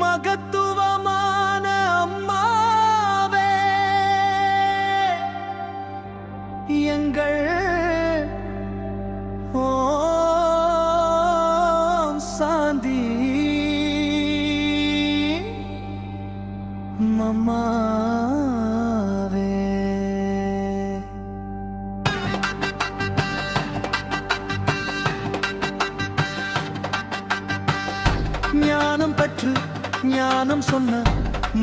மகத்துவமான அம்மாவே எங்கள் சாந்தி மம்மாவே. ஞானம் பற்று ஞானம் சொன்ன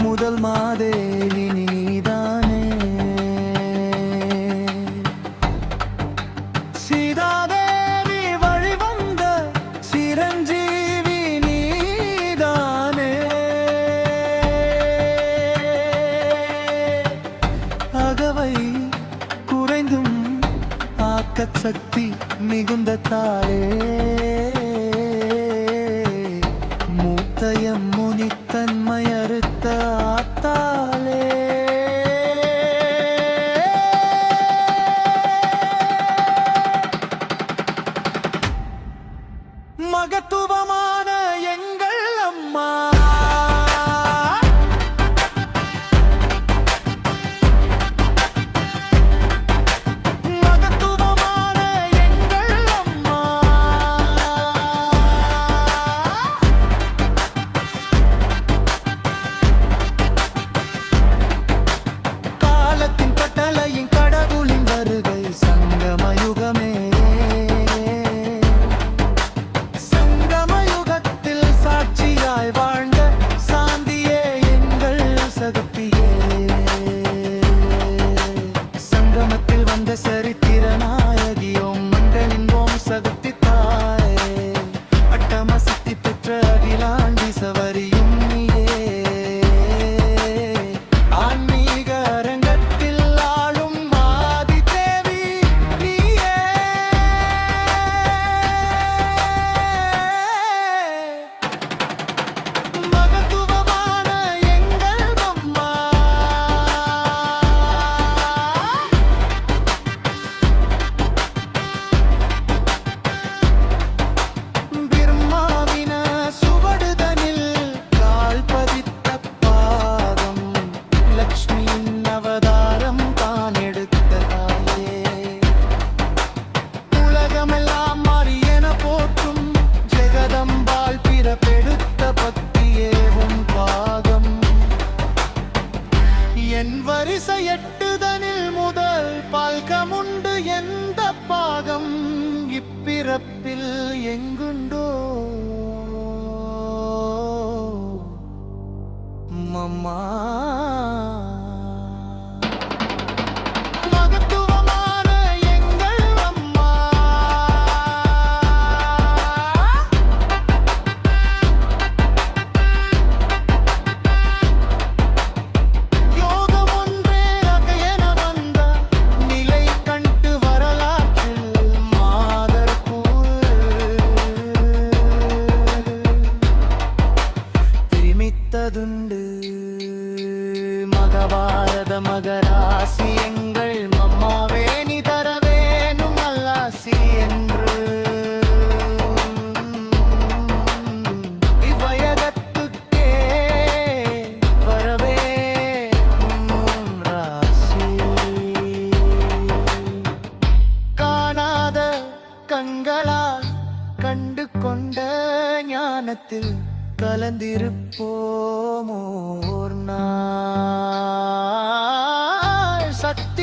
முதல் மாதேவி நீதானே. சீதாதேவி வழிவந்த சிரஞ்சீவி நீதானே. அகவை குறைந்தும் ஆக்கச் சக்தி மிகுந்த தாயே. மூத்தயம் முனித்தன்மையறுத்த ஆத்தாலே. மகத்துவமான எங்கள் அம்மா சரித்திர நாயகியோம் மண்டலின் ஓம் சக்தி தாயே. அட்டம சக்தி பெற்ற அகிலாண்டி சவரியும் நீயே. ஆன்மீக அரங்கத்தில் ஆளும் ஆதி தேவி நீயே. மகத்துவமான எங்கள் அம்மா வரிசையெட்டுதனில் முதல் பால்கமுண்டு எந்த பாகம் இப்பிறப்பில் எங்குண்டோ மம்மா. மகபாரத மகராசி எங்கள் மம்மாவே நீ தரவேணும் நல்லாசி என்று இவ்வயகத்துக்கே வரவே ராசி. காணாத கண்களால் கண்டு கொண்ட ஞானத்தில் கலந்திருப்போமோர் நாள் சக்தி